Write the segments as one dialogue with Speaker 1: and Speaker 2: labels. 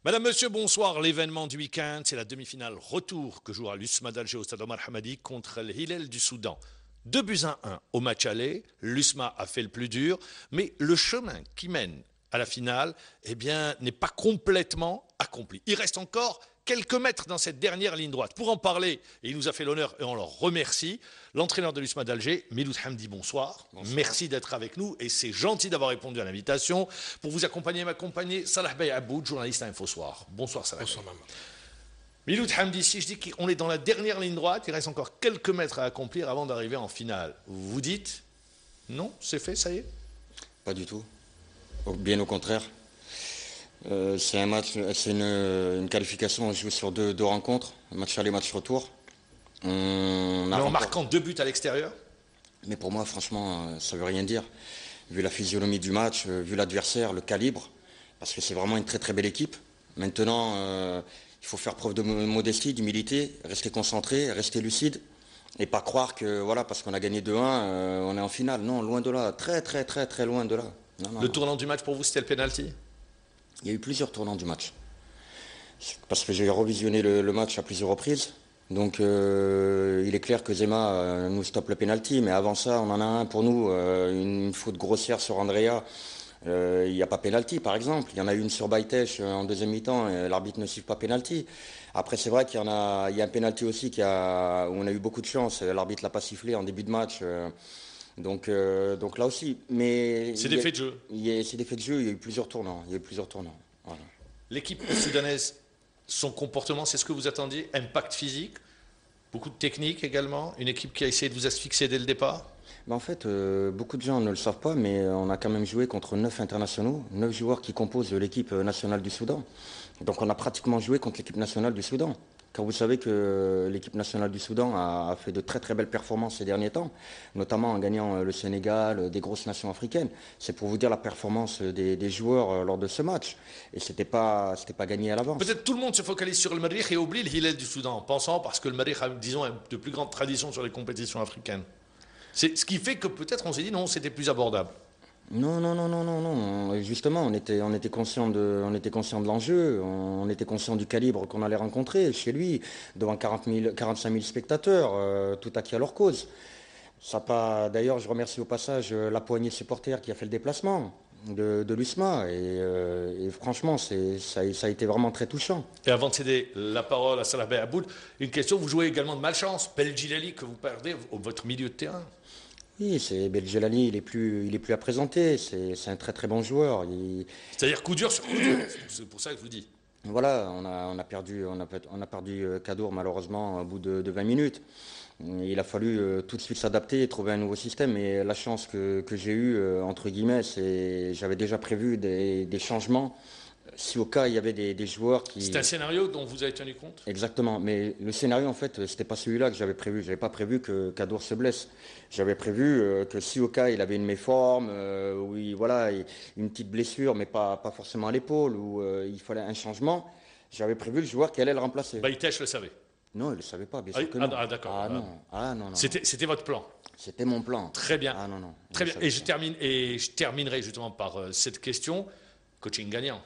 Speaker 1: Madame, Monsieur, bonsoir. L'événement du week-end, c'est la demi-finale retour que jouera l'USMA d'Alger au Stade Omar Hamadi contre le Hilal du Soudan. 2 buts à 1 au match aller. L'USMA a fait le plus dur, mais le chemin qui mène à la finale, eh bien, n'est pas complètement accompli. Il reste encore quelques mètres dans cette dernière ligne droite. Pour en parler, et il nous a fait l'honneur et on le remercie, l'entraîneur de l'USMA d'Alger, Miloud Hamdi, bonsoir. Bonsoir. Merci d'être avec nous et c'est gentil d'avoir répondu à l'invitation. Pour vous accompagner et m'accompagner, Salah Bey Aboud, journaliste à Infosoir. Bonsoir Salah.
Speaker 2: Bonsoir maman.
Speaker 1: Miloud Hamdi, si je dis qu'on est dans la dernière ligne droite, il reste encore quelques mètres à accomplir avant d'arriver en finale. Vous dites non, c'est fait, ça y est?
Speaker 2: Pas du tout. Bien au contraire. C'est un match, c'est une qualification. On joue sur deux rencontres, match aller, match retour.
Speaker 1: Mais en marquant 2 buts à l'extérieur.
Speaker 2: Mais pour moi, franchement, ça veut rien dire. Vu la physionomie du match, vu l'adversaire, le calibre, parce que c'est vraiment une très très belle équipe. Maintenant, il faut faire preuve de modestie, d'humilité, rester concentré, rester lucide, et pas croire que voilà, parce qu'on a gagné 2-1, on est en finale. Non, loin de là, très très très très loin de là. Non.
Speaker 1: Le tournant du match pour vous, c'était le penalty?
Speaker 2: Il y a eu plusieurs tournants du match. Parce que j'ai revisionné le match à plusieurs reprises. Donc il est clair que Zema nous stoppe le penalty, mais avant ça, on en a un pour nous, une faute grossière sur Andrea. Il n'y a pas penalty, par exemple. Il y en a une sur Baïtech en deuxième mi-temps, l'arbitre ne siffle pas penalty. Après, c'est vrai qu'il y a un penalty aussi où on a eu beaucoup de chance. L'arbitre l'a pas sifflé en début de match. Donc là aussi, mais
Speaker 1: c'est des faits de jeu.
Speaker 2: C'est des faits de jeu. Il y a eu plusieurs tournants. Voilà.
Speaker 1: L'équipe soudanaise, son comportement, c'est ce que vous attendiez? Impact physique, beaucoup de technique également. Une équipe qui a essayé de vous asphyxier dès le départ.
Speaker 2: Ben en fait, beaucoup de gens ne le savent pas, mais on a quand même joué contre 9 internationaux, 9 joueurs qui composent l'équipe nationale du Soudan. Donc on a pratiquement joué contre l'équipe nationale du Soudan. Car vous savez que l'équipe nationale du Soudan a fait de très très belles performances ces derniers temps, notamment en gagnant le Sénégal, des grosses nations africaines. C'est pour vous dire la performance des joueurs lors de ce match. Et c'était pas gagné à l'avance.
Speaker 1: Peut-être tout le monde se focalise sur le Marikh et oublie le Hilal du Soudan, pensant parce que le Marikh a, disons, de plus grande tradition sur les compétitions africaines. C'est ce qui fait que peut-être on s'est dit non, c'était plus abordable.
Speaker 2: Non. Justement, on était conscient de l'enjeu, on était conscient du calibre qu'on allait rencontrer chez lui, devant 45 000 spectateurs, tout acquis à leur cause. D'ailleurs, je remercie au passage la poignée de supporters qui a fait le déplacement de l'USMA. Et franchement, ça a été vraiment très touchant.
Speaker 1: Et avant de céder la parole à Salah Bey Aboud, une question, vous jouez également de malchance. Belgilali que vous perdez votre milieu de terrain.
Speaker 2: Oui, c'est Belgelani, il est plus à présenter. C'est un très très bon joueur.
Speaker 1: C'est-à-dire coup dur sur coup dur. C'est pour ça que je vous dis.
Speaker 2: Voilà, on a perdu Kadour malheureusement au bout de 20 minutes. Il a fallu tout de suite s'adapter et trouver un nouveau système. Et la chance que j'ai eue, entre guillemets, c'est j'avais déjà prévu des changements. Si au cas il y avait des joueurs qui...
Speaker 1: C'est un scénario dont vous avez tenu compte?
Speaker 2: Exactement, mais le scénario en fait, c'était pas celui-là que j'avais prévu. J'avais pas prévu que Kadour se blesse. J'avais prévu que si au cas il avait une méforme, voilà, une petite blessure, mais pas forcément à l'épaule, ou il fallait un changement, j'avais prévu le joueur qui allait le remplacer.
Speaker 1: Baïtech le savais?
Speaker 2: Non, il le savait pas, bien sûr que non.
Speaker 1: D'accord.
Speaker 2: Non.
Speaker 1: C'était votre plan?
Speaker 2: C'était mon plan.
Speaker 1: Très bien.
Speaker 2: Ah non.
Speaker 1: Très bien. Et je terminerai justement par cette question. Coaching gagnant.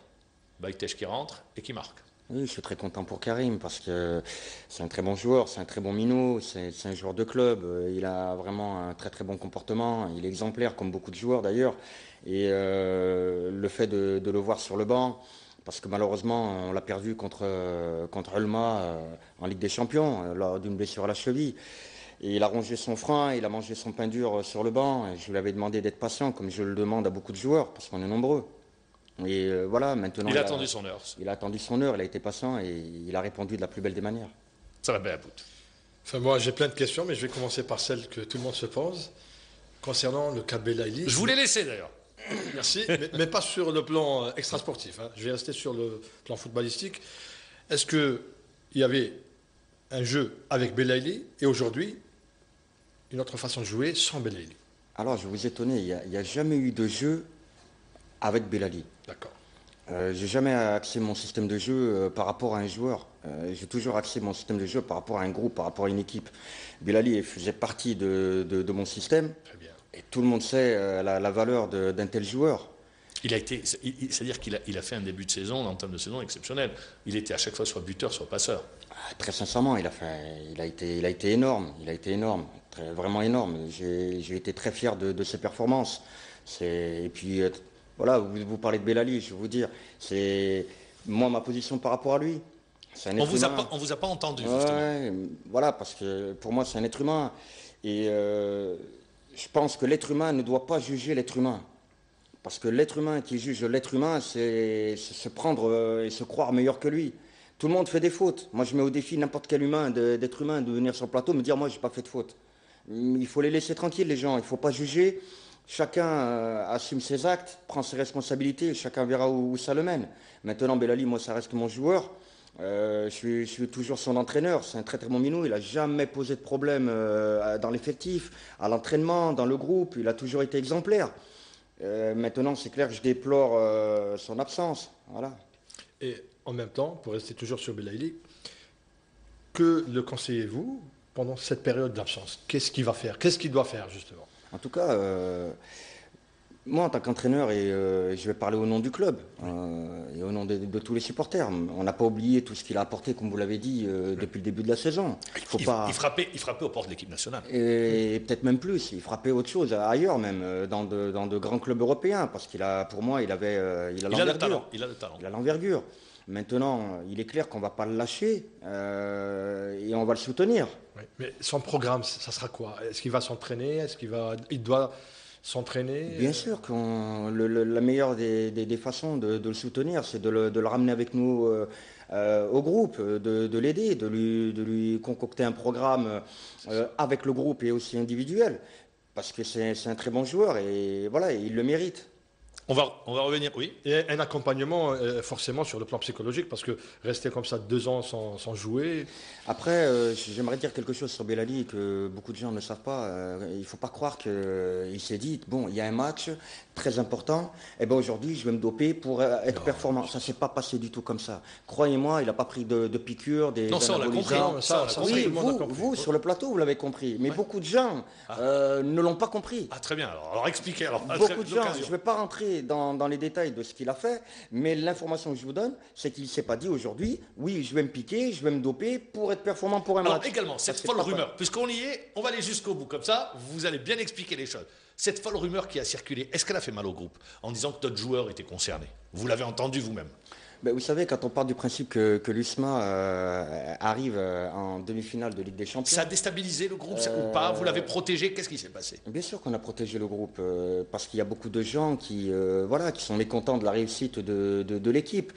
Speaker 1: Baïtech qui rentre et qui marque.
Speaker 2: Oui, je suis très content pour Karim parce que c'est un très bon joueur, c'est un très bon minot, c'est un joueur de club. Il a vraiment un très très bon comportement. Il est exemplaire comme beaucoup de joueurs d'ailleurs. Et le fait de le voir sur le banc, parce que malheureusement on l'a perdu contre Ulma en Ligue des Champions lors d'une blessure à la cheville. Et il a rongé son frein, il a mangé son pain dur sur le banc. Et je lui avais demandé d'être patient, comme je le demande à beaucoup de joueurs, parce qu'on est nombreux. Et voilà, maintenant.
Speaker 1: Il a attendu son heure.
Speaker 2: Il a attendu son heure, il a été patient et il a répondu de la plus belle des manières.
Speaker 1: Ça va bien à bout.
Speaker 3: Enfin, moi, j'ai plein de questions, mais je vais commencer par celle que tout le monde se pose. Concernant le cas Belaïli.
Speaker 1: Je vous l'ai laissé d'ailleurs.
Speaker 3: Merci, mais pas sur le plan extrasportif. Hein. Je vais rester sur le plan footballistique. Est-ce qu'il y avait un jeu avec Belaïli et aujourd'hui une autre façon de jouer sans Belaïli?
Speaker 2: Alors, je vais vous étonner, il n'y a jamais eu de jeu avec Belaïli.
Speaker 3: D'accord.
Speaker 2: J'ai jamais axé mon système de jeu par rapport à un joueur. J'ai toujours axé mon système de jeu par rapport à un groupe, par rapport à une équipe. Belaïli faisait partie de mon système.
Speaker 3: Très bien.
Speaker 2: Et tout le monde sait la valeur d'un tel joueur.
Speaker 1: C'est-à-dire qu'il a fait un début de saison, en termes de saison, exceptionnel. Il était à chaque fois soit buteur, soit passeur.
Speaker 2: Très sincèrement, il a été énorme. Il a été énorme, vraiment énorme. J'ai été très fier de ses performances. Et puis, voilà, vous parlez de Belali, je vais vous dire. C'est moi ma position par rapport à lui.
Speaker 1: On vous a pas entendu, justement.
Speaker 2: Ouais, voilà, parce que pour moi, c'est un être humain. Et je pense que l'être humain ne doit pas juger l'être humain. Parce que l'être humain qui juge l'être humain, c'est se prendre et se croire meilleur que lui. Tout le monde fait des fautes. Moi, je mets au défi n'importe quel d'être humain de venir sur le plateau me dire moi, j'ai pas fait de faute. Il faut les laisser tranquilles, les gens. Il ne faut pas juger. Chacun assume ses actes, prend ses responsabilités. Chacun verra où ça le mène. Maintenant, Belali, moi, ça reste mon joueur. Je suis toujours son entraîneur. C'est un très très bon minou. Il n'a jamais posé de problème dans l'effectif, à l'entraînement, dans le groupe. Il a toujours été exemplaire. Maintenant, c'est clair que je déplore son absence. Voilà.
Speaker 3: Et en même temps, pour rester toujours sur Belaïli, que le conseillez-vous pendant cette période d'absence? Qu'est-ce qu'il va faire? Qu'est-ce qu'il doit faire, justement?
Speaker 2: En tout cas, moi, en tant qu'entraîneur, et je vais parler au nom du club et au nom de tous les supporters, on n'a pas oublié tout ce qu'il a apporté, comme vous l'avez dit, depuis le début de la saison.
Speaker 1: Il frappait aux portes de l'équipe nationale.
Speaker 2: Et peut-être même plus. Il frappait autre chose, ailleurs même, dans de grands clubs européens, parce pour moi, il a l'envergure.
Speaker 1: Il a le talent.
Speaker 2: Il a l'envergure. Maintenant, il est clair qu'on ne va pas le lâcher et on va le soutenir.
Speaker 3: Oui. Mais son programme, ça sera quoi? Est-ce qu'il va s'entraîner? Il doit s'entraîner?
Speaker 2: Bien sûr que la meilleure des façons de le soutenir, c'est de le ramener avec nous au groupe, de l'aider, de lui concocter un programme avec le groupe et aussi individuel. Parce que c'est un très bon joueur et voilà, il le mérite.
Speaker 1: On va revenir, oui.
Speaker 3: Et un accompagnement forcément sur le plan psychologique, parce que rester comme ça 2 ans sans jouer...
Speaker 2: Après, j'aimerais dire quelque chose sur Belali que beaucoup de gens ne savent pas. Il ne faut pas croire qu'il s'est dit, bon, il y a un match très important, et ben aujourd'hui je vais me doper pour être performant. Ça ne s'est pas passé du tout comme ça. Croyez-moi, il n'a pas pris de piqûres, des...
Speaker 1: Non, ça on l'a compris.
Speaker 2: Oui, vous, sur le plateau, vous l'avez compris. Mais beaucoup de gens ne l'ont pas compris.
Speaker 1: Ah, très bien. Alors expliquez.
Speaker 2: Beaucoup de gens, je ne vais pas rentrer dans les détails de ce qu'il a fait, mais l'information que je vous donne, c'est qu'il ne s'est pas dit aujourd'hui, oui, je vais me piquer, je vais me doper pour être performant pour un match.
Speaker 1: Alors également, cette folle rumeur, puisqu'on y est, on va aller jusqu'au bout, comme ça, vous allez bien expliquer les choses. Cette folle rumeur qui a circulé, est-ce qu'elle a fait mal au groupe en disant que d'autres joueurs étaient concernés? Vous l'avez entendu vous-même?
Speaker 2: Ben, vous savez, quand on part du principe que l'USMA arrive en demi-finale de Ligue des Champions...
Speaker 1: Ça a déstabilisé le groupe ou pas? Vous l'avez protégé? Qu'est-ce qui s'est passé?
Speaker 2: Bien sûr qu'on a protégé le groupe, parce qu'il y a beaucoup de gens qui sont mécontents de la réussite de l'équipe.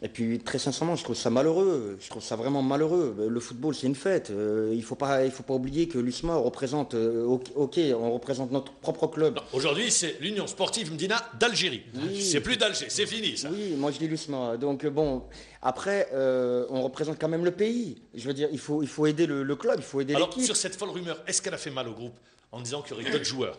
Speaker 2: Et puis, très sincèrement, je trouve ça malheureux. Je trouve ça vraiment malheureux. Le football, c'est une fête. Il faut pas oublier que l'USMA représente, on représente notre propre club.
Speaker 1: Aujourd'hui, c'est l'Union Sportive Medina d'Algérie. Oui. C'est plus d'Alger, c'est fini, ça.
Speaker 2: Oui, moi je dis l'USMA. Donc, bon, après, on représente quand même le pays. Je veux dire, il faut aider le club, il faut aider l'équipe.
Speaker 1: Alors, sur cette folle rumeur, est-ce qu'elle a fait mal au groupe en disant qu'il y aurait d'autres joueurs?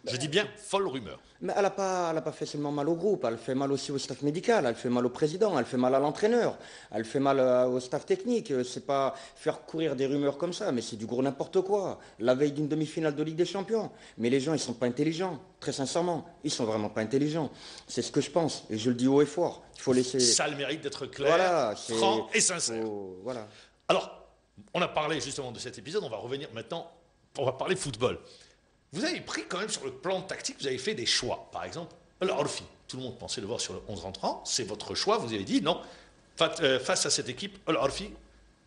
Speaker 1: Je dis bien folle rumeur.
Speaker 2: Mais elle n'a pas fait seulement mal au groupe, elle fait mal aussi au staff médical, elle fait mal au président, elle fait mal à l'entraîneur, elle fait mal au staff technique. C'est pas faire courir des rumeurs comme ça, mais c'est du gros n'importe quoi. La veille d'une demi-finale de Ligue des Champions. Mais les gens, ils sont pas intelligents, très sincèrement. Ils sont vraiment pas intelligents. C'est ce que je pense, et je le dis haut et fort. Il faut laisser...
Speaker 1: Ça a le mérite d'être clair, franc et sincère.
Speaker 2: Voilà.
Speaker 1: Alors, on a parlé justement de cet épisode, on va revenir maintenant, on va parler football. Vous avez pris quand même sur le plan tactique, vous avez fait des choix. Par exemple, Orfi, tout le monde pensait le voir sur le 11 rentrant, c'est votre choix, vous avez dit non, face à cette équipe, Orfi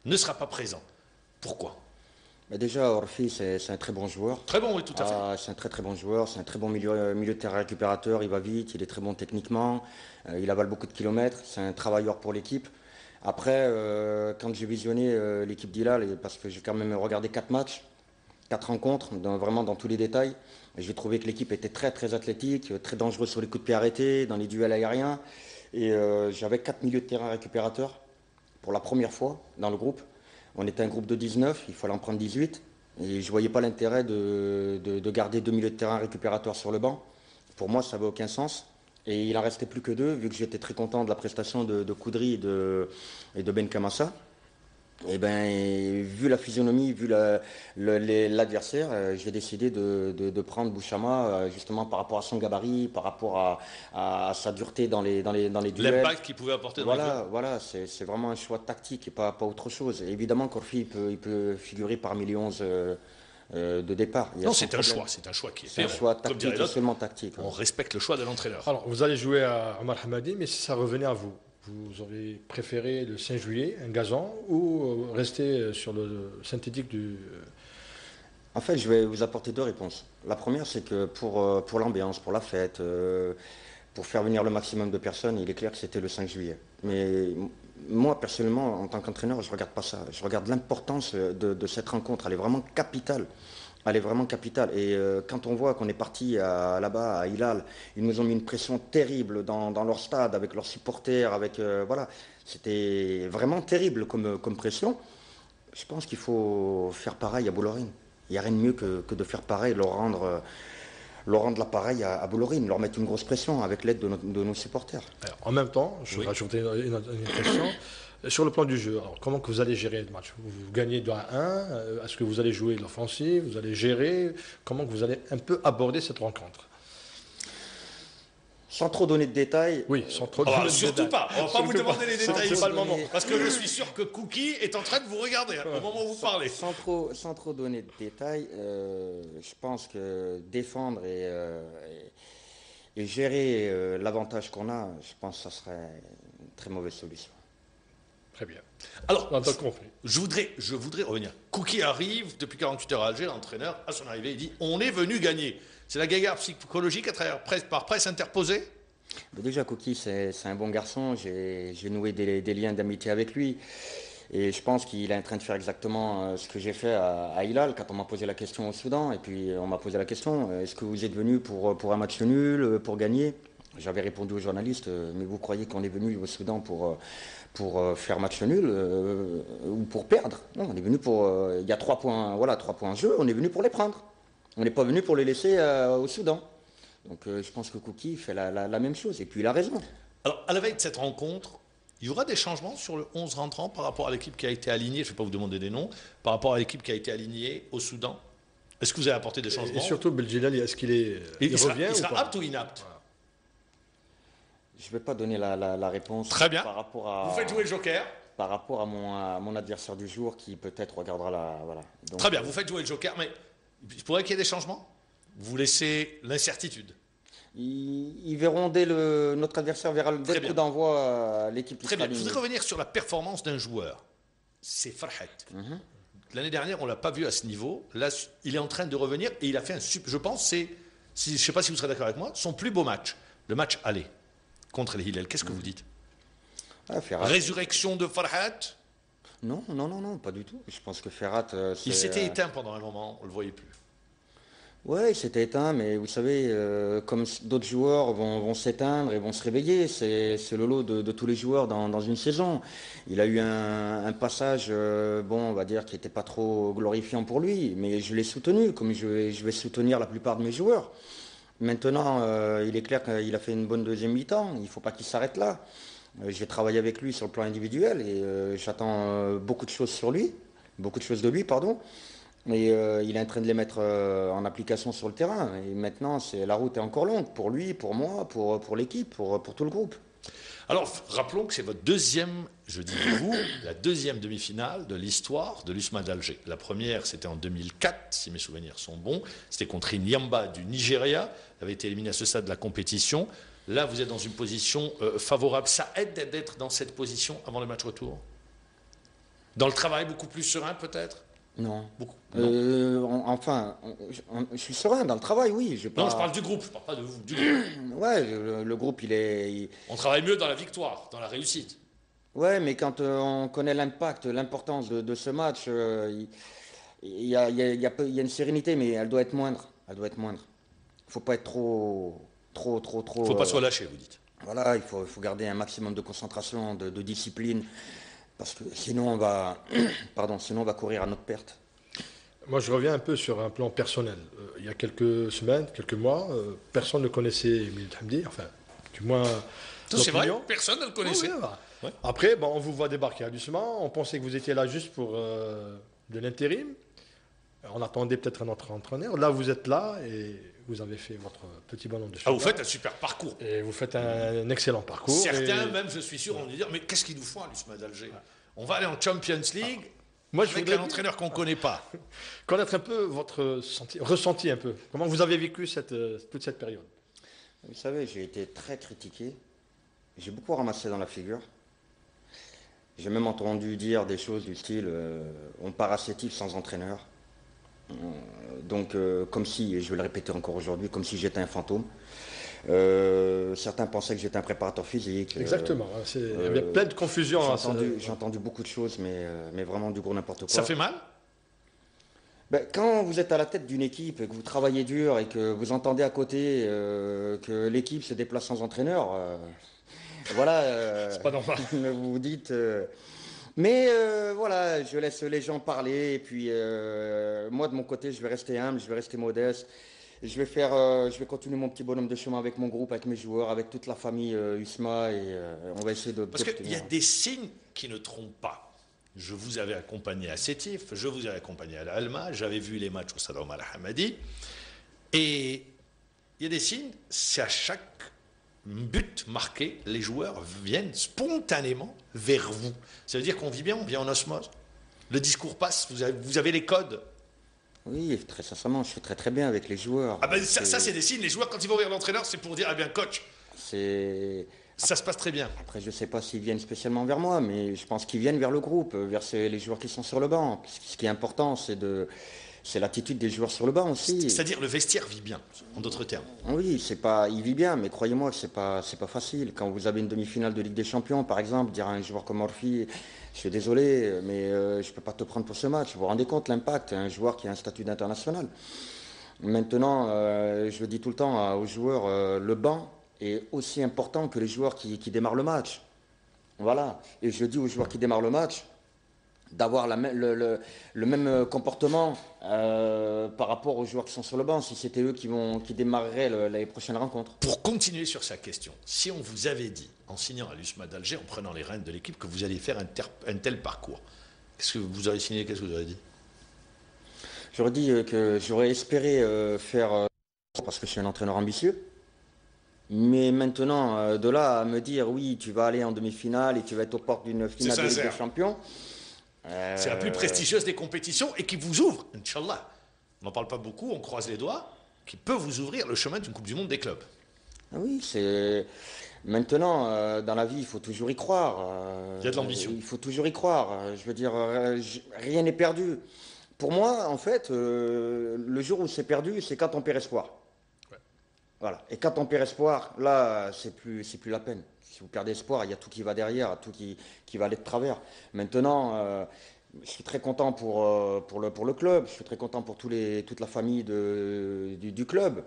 Speaker 1: ne sera pas présent. Pourquoi?
Speaker 2: Déjà, Orfi, c'est un très bon joueur.
Speaker 1: Très bon, oui, tout à fait.
Speaker 2: C'est un très très bon joueur, c'est un très bon milieu de terrain récupérateur, il va vite, il est très bon techniquement, il avale beaucoup de kilomètres, c'est un travailleur pour l'équipe. Après, quand j'ai visionné l'équipe d'Hilal, parce que j'ai quand même regardé 4 matchs, 4 rencontres, vraiment dans tous les détails. J'ai trouvé que l'équipe était très très athlétique, très dangereuse sur les coups de pied arrêtés, dans les duels aériens. Et j'avais 4 milieux de terrain récupérateurs pour la première fois dans le groupe. On était un groupe de 19, il fallait en prendre 18. Et je ne voyais pas l'intérêt de garder 2 milieux de terrain récupérateurs sur le banc. Pour moi, ça n'avait aucun sens. Et il en restait plus que 2, vu que j'étais très content de la prestation de Koudri et de Ben Kamassa. Et ben, vu la physionomie, vu l'adversaire, j'ai décidé de prendre Bouchama justement par rapport à son gabarit, par rapport à sa dureté dans les duels.
Speaker 1: L'impact qu'il pouvait apporter dans les duels.
Speaker 2: Voilà, c'est vraiment un choix tactique et pas autre chose. Et évidemment, Corfi, il peut figurer parmi les 11 de départ.
Speaker 1: Non, c'est un choix qui est fait.
Speaker 2: C'est un choix tactique et seulement tactique.
Speaker 1: On respecte le choix de l'entraîneur.
Speaker 3: Alors, vous allez jouer à Omar Hamadi, mais si ça revenait à vous, vous auriez préféré le 5 juillet, un gazon, ou rester sur le synthétique du...
Speaker 2: En fait, je vais vous apporter deux réponses. La première, c'est que pour l'ambiance, pour la fête, pour faire venir le maximum de personnes, il est clair que c'était le 5 juillet. Mais moi, personnellement, en tant qu'entraîneur, je ne regarde pas ça. Je regarde l'importance de cette rencontre. Elle est vraiment capitale. Elle est vraiment capitale. Et quand on voit qu'on est parti là-bas, à Hilal, ils nous ont mis une pression terrible dans leur stade, avec leurs supporters, voilà. C'était vraiment terrible comme pression. Je pense qu'il faut faire pareil à Bollorine. Il n'y a rien de mieux que de faire pareil, leur rendre l'appareil à Bollorine, leur mettre une grosse pression avec l'aide de nos supporters.
Speaker 3: Alors, en même temps, je vais rajouter une question. Sur le plan du jeu, alors comment que vous allez gérer le match? Vous gagnez 2-1, est-ce que vous allez jouer l'offensive? Vous allez gérer? Comment que vous allez un peu aborder cette rencontre?
Speaker 2: Sans trop donner de détails.
Speaker 3: Oui, sans trop donner de détails.
Speaker 1: Surtout pas. On ne va pas vous demander les détails.
Speaker 3: C'est pas le moment.
Speaker 1: Parce que je suis sûr que Cookie est en train de vous regarder au moment où vous parlez.
Speaker 2: Sans trop donner de détails, je pense que défendre et gérer l'avantage qu'on a, je pense que ça serait une très mauvaise solution.
Speaker 3: Très bien.
Speaker 1: Alors,
Speaker 3: on a compris.
Speaker 1: Je voudrais revenir. Cookie arrive depuis 48 heures à Alger, l'entraîneur, à son arrivée, il dit on est venu gagner. C'est la guéguerre psychologique par presse interposée?
Speaker 2: Déjà, Cookie, c'est un bon garçon. J'ai noué des liens d'amitié avec lui. Et je pense qu'il est en train de faire exactement ce que j'ai fait à Hilal quand on m'a posé la question au Soudan. Et puis on m'a posé la question, est-ce que vous êtes venu pour un match nul, pour gagner? J'avais répondu aux journalistes, mais vous croyez qu'on est venu au Soudan pour faire match nul ou pour perdre? Non, on est venu pour... Il y a 3 points, voilà, 3 points en jeu, on est venu pour les prendre. On n'est pas venu pour les laisser au Soudan. Donc je pense que Cookie fait la même chose. Et puis il a raison.
Speaker 1: Alors, à la veille de cette rencontre, il y aura des changements sur le 11 rentrant par rapport à l'équipe qui a été alignée, je ne vais pas vous demander des noms, par rapport à l'équipe qui a été alignée au Soudan. Est-ce que vous avez apporté des changements?
Speaker 3: Et surtout, Belgilali, est-ce qu'il revient?
Speaker 1: Il sera apte ou inapte?
Speaker 3: Voilà.
Speaker 2: Je ne vais pas donner la réponse.
Speaker 1: Très bien.
Speaker 2: Par rapport à,
Speaker 1: vous faites jouer le joker.
Speaker 2: Par rapport à mon adversaire du jour qui peut-être regardera la... Voilà. Donc,
Speaker 1: très bien, vous faites jouer le joker, mais il pourrait qu'il y ait des changements? Vous laissez l'incertitude?
Speaker 2: Ils verront notre adversaire verra dès le coup d'envoi l'équipe qui
Speaker 1: Très
Speaker 2: sera
Speaker 1: bien. Je voudrais revenir sur la performance d'un joueur. C'est Farhat. L'année dernière, on ne l'a pas vu à ce niveau. Là, il est en train de revenir et il a fait un super. Je pense je ne sais pas si vous serez d'accord avec moi, son plus beau match, le match aller contre les Hillel. Qu'est-ce que vous dites? Résurrection de Farhat?
Speaker 2: Non, pas du tout. Je pense que Ferrat...
Speaker 1: il s'était éteint pendant un moment, on ne le voyait plus.
Speaker 2: Oui, il s'était éteint, mais vous savez, comme d'autres joueurs vont s'éteindre et vont se réveiller, c'est le lot de tous les joueurs dans une saison. Il a eu un passage, on va dire, qui n'était pas trop glorifiant pour lui, mais je l'ai soutenu, comme je vais soutenir la plupart de mes joueurs. Maintenant, il est clair qu'il a fait une bonne deuxième mi-temps, il ne faut pas qu'il s'arrête là. J'ai travaillé avec lui sur le plan individuel et j'attends beaucoup de choses de lui, pardon. Mais il est en train de les mettre en application sur le terrain. Et maintenant, la route est encore longue pour lui, pour moi, pour l'équipe, pour tout le groupe.
Speaker 1: Alors, rappelons que c'est votre deuxième, je dis vous, la deuxième demi-finale de l'histoire de l'USMA d'Alger. La première, c'était en 2004, si mes souvenirs sont bons. C'était contre Inyamba du Nigeria. Il avait été éliminé à ce stade de la compétition. Là, vous êtes dans une position favorable. Ça aide d'être dans cette position avant le match retour? Dans le travail, beaucoup plus serein peut-être?
Speaker 2: Non.
Speaker 1: Beaucoup.
Speaker 2: Je suis serein dans le travail, oui.
Speaker 1: Non, je parle du groupe, je ne parle pas de vous. Du groupe.
Speaker 2: Ouais, le groupe,
Speaker 1: On travaille mieux dans la victoire, dans la réussite.
Speaker 2: Ouais, mais quand on connaît l'impact, l'importance de ce match, il y a une sérénité, mais elle doit être moindre. Il ne faut pas être trop. Il
Speaker 1: ne faut pas se relâcher, vous dites.
Speaker 2: Voilà, il faut garder un maximum de concentration, de discipline. Parce que sinon on va courir à notre perte.
Speaker 3: Moi, je reviens un peu sur un plan personnel. Il y a quelques semaines, quelques mois, personne ne connaissait Emile Hamdi. Enfin, du moins,
Speaker 1: c'est vrai, personne ne le connaissait.
Speaker 3: Oui,
Speaker 1: Ouais.
Speaker 3: Après, bon, on vous voit débarquer à l'USMA. On pensait que vous étiez là juste pour de l'intérim. On attendait peut-être un autre entraîneur. Là, vous êtes là et vous avez fait votre petit bonhomme de chemin.
Speaker 1: Ah, vous faites un super parcours.
Speaker 3: Et vous faites un excellent parcours.
Speaker 1: Certains, même, je suis sûr, vont nous dire, mais qu'est-ce qu'ils nous font à l'USMA d'Alger? On va aller en Champions League
Speaker 3: Moi, je
Speaker 1: avec
Speaker 3: voudrais
Speaker 1: un entraîneur qu'on ne connaît pas.
Speaker 3: connaître un peu votre ressenti un peu. Comment vous avez vécu toute cette période?
Speaker 2: Vous savez, j'ai été très critiqué. J'ai beaucoup ramassé dans la figure. J'ai même entendu dire des choses du style on part à cette île sans entraîneur. Donc, comme si, et je vais le répéter encore aujourd'hui, comme si j'étais un fantôme. Certains pensaient que j'étais un préparateur physique.
Speaker 3: Exactement. Il y avait plein de confusion.
Speaker 2: J'ai entendu beaucoup de choses, mais vraiment du gros n'importe quoi.
Speaker 1: Ça fait mal?
Speaker 2: Ben, quand vous êtes à la tête d'une équipe, et que vous travaillez dur et que vous entendez à côté que l'équipe se déplace sans entraîneur, voilà.
Speaker 3: C'est pas normal.
Speaker 2: Vous vous dites. Mais voilà, je laisse les gens parler. Et puis moi, de mon côté, je vais rester humble, je vais rester modeste. Je vais continuer mon petit bonhomme de chemin avec mon groupe, avec mes joueurs, avec toute la famille USMA. Et on va essayer de.
Speaker 1: Parce qu'il y a des signes qui ne trompent pas. Je vous avais accompagné à Sétif, je vous avais accompagné à l'Alma, j'avais vu les matchs au Stade Omar Hamadi. Et il y a des signes, c'est à chaque but marqué, les joueurs viennent spontanément vers vous. Ça veut dire qu'on vit bien, on vit en osmose. Le discours passe, vous avez les codes.
Speaker 2: Oui, très sincèrement, je suis très très bien avec les joueurs.
Speaker 1: Ah ben ça c'est des signes, les joueurs quand ils vont vers l'entraîneur, c'est pour dire, ah bien coach, ça se passe très bien.
Speaker 2: Après, je ne sais pas s'ils viennent spécialement vers moi, mais je pense qu'ils viennent vers le groupe, vers les joueurs qui sont sur le banc. Ce qui est important, c'est l'attitude des joueurs sur le banc aussi.
Speaker 1: C'est-à-dire le vestiaire vit bien, en d'autres termes.
Speaker 2: Oui, il vit bien, mais croyez-moi que c'est pas facile. Quand vous avez une demi-finale de Ligue des Champions, par exemple, dire à un joueur comme Orfi, je suis désolé, mais je ne peux pas te prendre pour ce match. Vous vous rendez compte l'impact, un joueur qui a un statut d'international. Maintenant, je le dis tout le temps aux joueurs, le banc est aussi important que les joueurs qui démarrent le match. Voilà. Et je dis aux joueurs qui démarrent le match d'avoir le même comportement par rapport aux joueurs qui sont sur le banc, si c'était eux qui démarreraient les prochaines rencontres.
Speaker 1: Pour continuer sur sa question, si on vous avait dit, en signant à l'USMA d'Alger, en prenant les rênes de l'équipe, que vous alliez faire un tel parcours, qu'est-ce que vous auriez signé, qu'est-ce que vous auriez dit?
Speaker 2: J'aurais dit que j'aurais espéré faire, parce que je suis un entraîneur ambitieux. Mais maintenant, de là à me dire, oui, tu vas aller en demi-finale et tu vas être aux portes d'une finale de Ligue des Champions.
Speaker 1: C'est la plus prestigieuse des compétitions et qui vous ouvre, Inch'Allah. On n'en parle pas beaucoup, on croise les doigts, qui peut vous ouvrir le chemin d'une Coupe du Monde des clubs.
Speaker 2: Oui, c'est. Maintenant, dans la vie, il faut toujours y croire.
Speaker 1: Il y a de l'ambition.
Speaker 2: Il faut toujours y croire. Je veux dire, rien n'est perdu. Pour moi, en fait, le jour où c'est perdu, c'est quand on perd espoir. Voilà. Et quand on perd espoir, là, c'est plus la peine. Si vous perdez espoir, il y a tout qui va derrière, tout qui va aller de travers. Maintenant, je suis très content pour le club, je suis très content pour toute la famille du club,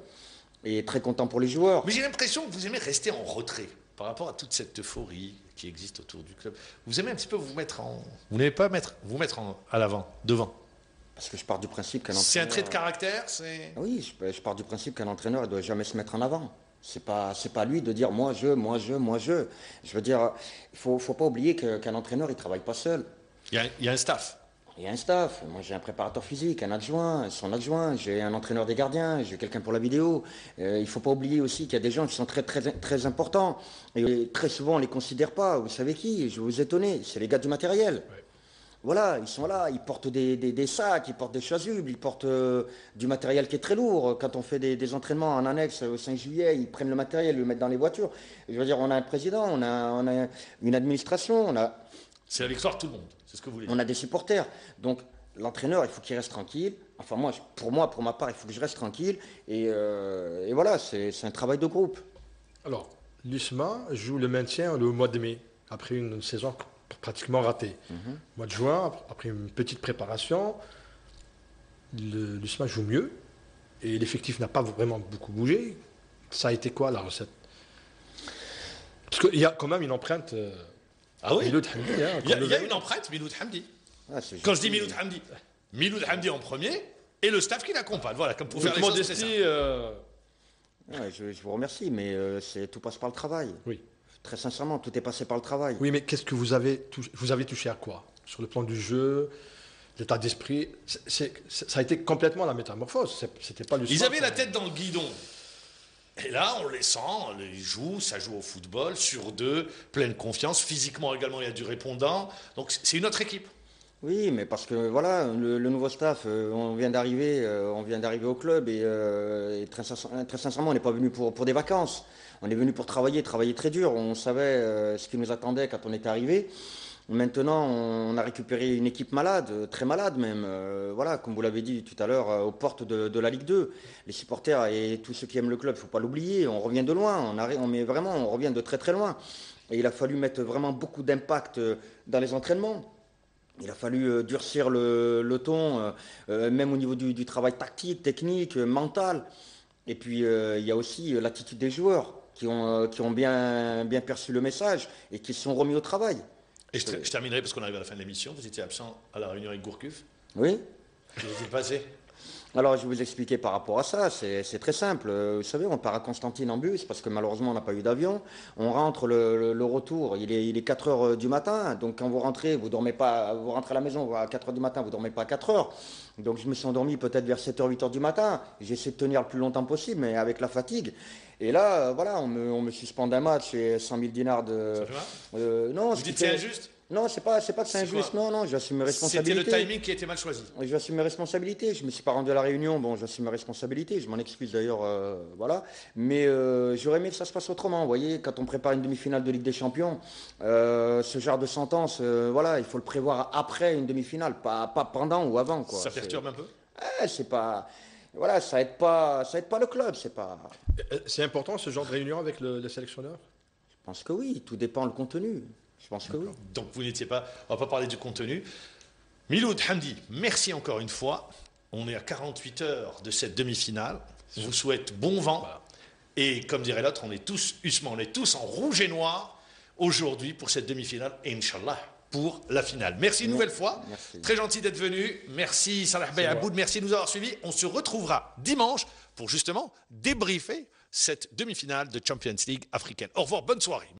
Speaker 2: et très content pour les joueurs.
Speaker 1: Mais j'ai l'impression que vous aimez rester en retrait par rapport à toute cette euphorie qui existe autour du club. Vous aimez un petit peu vous mettre en... Vous n'aimez pas vous mettre à l'avant, devant.
Speaker 2: Parce que je pars du principe qu'un entraîneur...
Speaker 1: C'est un trait de caractère, c'est...
Speaker 2: Oui, je pars du principe qu'un entraîneur ne doit jamais se mettre en avant. C'est pas à lui de dire moi je. Je veux dire, il faut pas oublier qu'un entraîneur, il travaille pas seul.
Speaker 1: Il y a un staff.
Speaker 2: Il y a un staff. Moi, j'ai un préparateur physique, un adjoint, son adjoint, j'ai un entraîneur des gardiens, j'ai quelqu'un pour la vidéo. Il faut pas oublier aussi qu'il y a des gens qui sont très, très, très importants. Et très souvent, on les considère pas. Vous savez qui? Je vais vous étonner. C'est les gars du matériel. Ouais. Voilà, ils sont là, ils portent des sacs, ils portent des chasubles, ils portent du matériel qui est très lourd. Quand on fait des entraînements en annexe au 5 juillet, ils prennent le matériel, le mettent dans les voitures. Je veux dire, on a un président, on a une administration,
Speaker 1: c'est la victoire de tout le monde, c'est ce que vous voulez dire.
Speaker 2: On a des supporters. Donc l'entraîneur, il faut qu'il reste tranquille. Enfin pour ma part, il faut que je reste tranquille. Et voilà, c'est un travail de groupe.
Speaker 3: Alors, l'USMA joue le maintien le mois de mai, après une saison pratiquement raté. Mois de juin, après une petite préparation, l'USMA joue mieux et l'effectif n'a pas vraiment beaucoup bougé. Ça a été quoi la recette? Parce qu'il y a quand même une empreinte.
Speaker 1: Ah oui,
Speaker 3: Miloud Hamdi, hein,
Speaker 1: il y a une empreinte Miloud Hamdi. Ah, quand je dis Miloud Hamdi en premier et le staff qui l'accompagne. Voilà, comme pour faire les choses, c'est ça.
Speaker 2: Ouais, je vous remercie, mais tout passe par le travail.
Speaker 3: Oui.
Speaker 2: Très sincèrement, tout est passé par le travail.
Speaker 3: Oui, mais qu'est-ce que vous avez touché à quoi? Sur le plan du jeu, l'état d'esprit, ça a été complètement la métamorphose. C'était pas
Speaker 1: Ils avaient la tête dans le guidon. Et là, on les sent, ils jouent, ça joue au football, sur deux, pleine confiance. Physiquement également, il y a du répondant. Donc c'est une autre équipe.
Speaker 2: Oui, mais parce que voilà, le nouveau staff, on vient d'arriver au club et très sincèrement, on n'est pas venu pour des vacances. On est venu pour travailler très dur. On savait ce qui nous attendait quand on était arrivé. Maintenant, on a récupéré une équipe malade, très malade même. Voilà, comme vous l'avez dit tout à l'heure, aux portes de la Ligue 2. Les supporters et tous ceux qui aiment le club, il ne faut pas l'oublier. On revient de loin. On revient de très très loin. Et il a fallu mettre vraiment beaucoup d'impact dans les entraînements. Il a fallu durcir le ton, même au niveau du travail tactique, technique, mental. Et puis, il y a aussi l'attitude des joueurs qui ont bien perçu le message et qui se sont remis au travail.
Speaker 1: Et je terminerai parce qu'on arrive à la fin de l'émission. Vous étiez absent à la réunion avec Gourcuff.
Speaker 2: Oui.
Speaker 1: Qu'est-ce qui s'est passé?
Speaker 2: Alors, je vais vous expliquer par rapport à ça. C'est très simple. Vous savez, on part à Constantine en bus parce que malheureusement, on n'a pas eu d'avion. On rentre le retour, il est 4 heures du matin. Donc, quand vous rentrez, vous rentrez à la maison à 4 heures du matin, vous ne dormez pas à 4 heures. Donc, je me suis endormi peut-être vers 7 heures, 8 heures du matin. J'ai essayé de tenir le plus longtemps possible, mais avec la fatigue. Et là, voilà, on me suspend d'un match et 100 000 dinars de.
Speaker 1: Ça fait mal?
Speaker 2: Non,
Speaker 1: Vous dites c'est injuste?
Speaker 2: Non, c'est pas que c'est injuste. Non, j'assume mes responsabilités.
Speaker 1: C'était le timing qui a été mal choisi.
Speaker 2: J'assume mes responsabilités. Je me suis pas rendu à la réunion. Bon, j'assume mes responsabilités. Je m'en excuse d'ailleurs. Voilà. Mais j'aurais aimé que ça se passe autrement. Vous voyez, quand on prépare une demi-finale de Ligue des Champions, ce genre de sentence, voilà, il faut le prévoir après une demi-finale, pas pendant ou avant, quoi.
Speaker 1: Ça perturbe un peu?
Speaker 2: C'est pas. Voilà, ça aide pas le club.
Speaker 3: C'est important ce genre de réunion avec le sélectionneur?
Speaker 2: Je pense que oui. Tout dépend du contenu. Je pense que oui.
Speaker 1: Donc vous n'étiez pas. On va pas parler du contenu. Miloud Hamdi, merci encore une fois. On est à 48 heures de cette demi-finale. Je vous souhaite bon vent. Voilà. Et comme dirait l'autre, on est tous en rouge et noir aujourd'hui pour cette demi-finale. Et Inch'Allah pour la finale. Merci une nouvelle fois.
Speaker 2: Merci.
Speaker 1: Très gentil d'être venu. Merci Salah Bey Aboud. Merci de nous avoir suivis. On se retrouvera dimanche pour justement débriefer cette demi-finale de Champions League africaine. Au revoir, bonne soirée.